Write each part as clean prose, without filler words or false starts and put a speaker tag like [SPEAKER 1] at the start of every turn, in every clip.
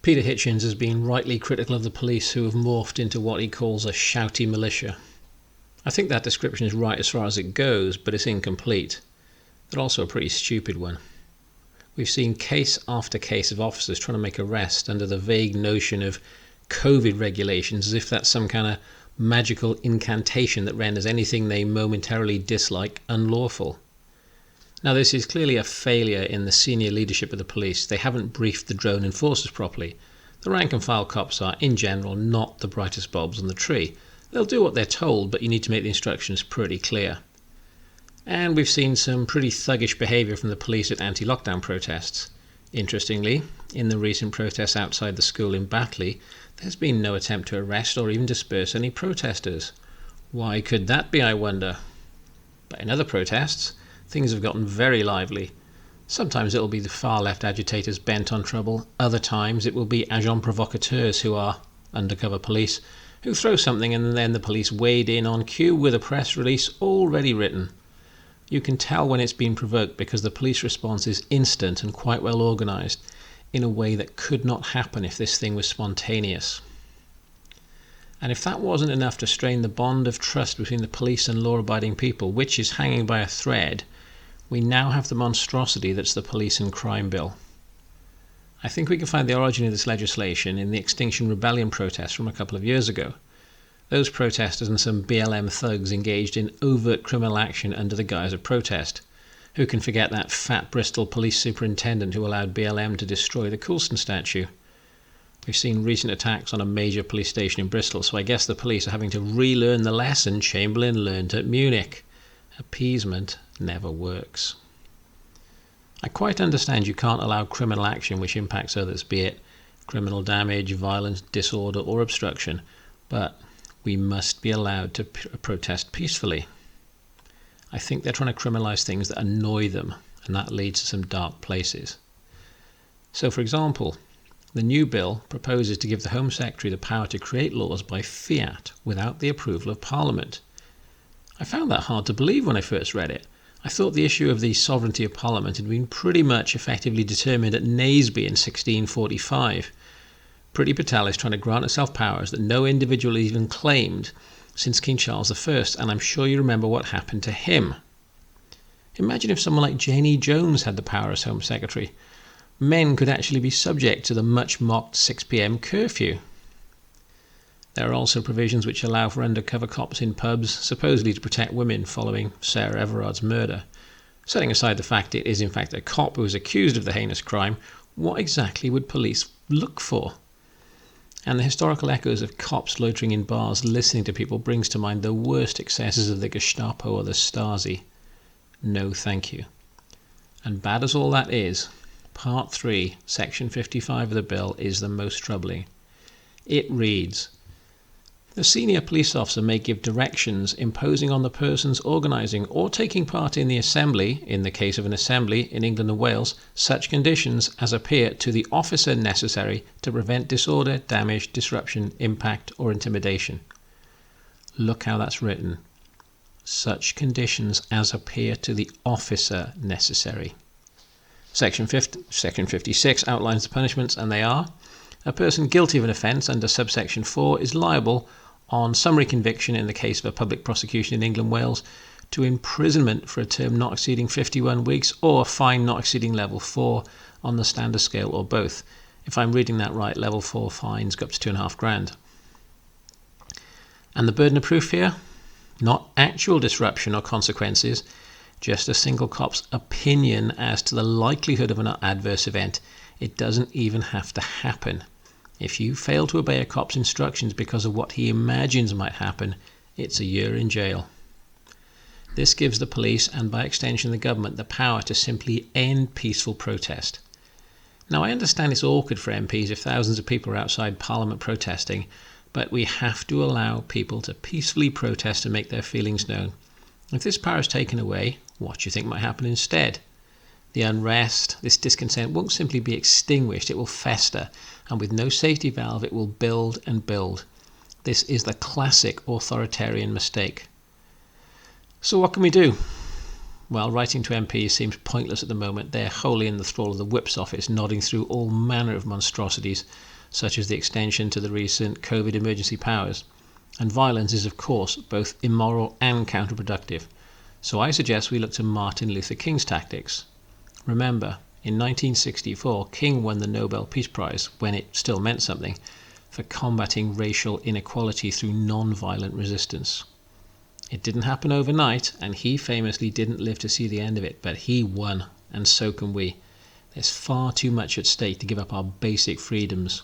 [SPEAKER 1] Peter Hitchens has been rightly critical of the police who have morphed into what he calls a shouty militia. I think that description is right as far as it goes, but it's incomplete. They're also a pretty stupid one. We've seen case after case of officers trying to make arrests under the vague notion of COVID regulations, as if that's some kind of magical incantation that renders anything they momentarily dislike unlawful. Now, this is clearly a failure in the senior leadership of the police. They haven't briefed the drone enforcers properly. The rank and file cops are, in general, not the brightest bulbs on the tree. They'll do what they're told, but you need to make the instructions pretty clear. And we've seen some pretty thuggish behaviour from the police at anti-lockdown protests. Interestingly, in the recent protests outside the school in Batley, there's been no attempt to arrest or even disperse any protesters. Why could that be, I wonder? But in other protests, things have gotten very lively. Sometimes it will be the far-left agitators bent on trouble. Other times it will be agents provocateurs, who are undercover police, who throw something and then the police wade in on cue with a press release already written. You can tell when it's been provoked because the police response is instant and quite well organised, in a way that could not happen if this thing was spontaneous. And if that wasn't enough to strain the bond of trust between the police and law-abiding people, which is hanging by a thread, we now have the monstrosity that's the Police and Crime Bill. I think we can find the origin of this legislation in the Extinction Rebellion protests from a couple of years ago. Those protesters and some BLM thugs engaged in overt criminal action under the guise of protest. Who can forget that fat Bristol police superintendent who allowed BLM to destroy the Coulston statue? We've seen recent attacks on a major police station in Bristol, so I guess the police are having to relearn the lesson Chamberlain learned at Munich. Appeasement never works. I quite understand you can't allow criminal action which impacts others, be it criminal damage, violence, disorder or obstruction, but we must be allowed to protest peacefully. I think they're trying to criminalise things that annoy them, and that leads to some dark places. So, for example, the new bill proposes to give the Home Secretary the power to create laws by fiat without the approval of Parliament. I found that hard to believe when I first read it. I thought the issue of the sovereignty of Parliament had been pretty much effectively determined at Naseby in 1645. Priti Patel is trying to grant herself powers that no individual even claimed since King Charles I, and I'm sure you remember what happened to him. Imagine if someone like Jane E. Jones had the power as Home Secretary. Men could actually be subject to the much-mocked 6 p.m. curfew. There are also provisions which allow for undercover cops in pubs, supposedly to protect women following Sarah Everard's murder. Setting aside the fact it is in fact a cop who is accused of the heinous crime, what exactly would police look for? And the historical echoes of cops loitering in bars listening to people brings to mind the worst excesses of the Gestapo or the Stasi. No thank you. And bad as all that is, Part 3, Section 55 of the bill is the most troubling. It reads, "The senior police officer may give directions imposing on the persons organising or taking part in the assembly, in the case of an assembly in England and Wales, such conditions as appear to the officer necessary to prevent disorder, damage, disruption, impact or intimidation." Look how that's written. Such conditions as appear to the officer necessary. Section 56 outlines the punishments, and they are: a person guilty of an offence under subsection 4 is liable, on summary conviction in the case of a public prosecution in England and Wales, to imprisonment for a term not exceeding 51 weeks or a fine not exceeding level 4 on the standard scale, or both. If I'm reading that right, level 4 fines go up to £2,500. And the burden of proof here? Not actual disruption or consequences, just a single cop's opinion as to the likelihood of an adverse event. It doesn't even have to happen. If you fail to obey a cop's instructions because of what he imagines might happen, it's a year in jail. This gives the police, and by extension the government, the power to simply end peaceful protest. Now, I understand it's awkward for MPs if thousands of people are outside Parliament protesting, but we have to allow people to peacefully protest and make their feelings known. If this power is taken away, what do you think might happen instead? The unrest, this discontent, won't simply be extinguished, it will fester, and with no safety valve it will build and build. This is the classic authoritarian mistake. So what can we do? Well, writing to MPs seems pointless at the moment. They're wholly in the thrall of the whip's office, nodding through all manner of monstrosities. such as the extension to the recent COVID emergency powers. And violence is, of course, both immoral and counterproductive. So I suggest we look to Martin Luther King's tactics. Remember, in 1964, King won the Nobel Peace Prize, when it still meant something, for combating racial inequality through non-violent resistance. It didn't happen overnight, and he famously didn't live to see the end of it, but he won, and so can we. There's far too much at stake to give up our basic freedoms.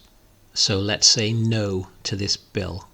[SPEAKER 1] So let's say no to this bill.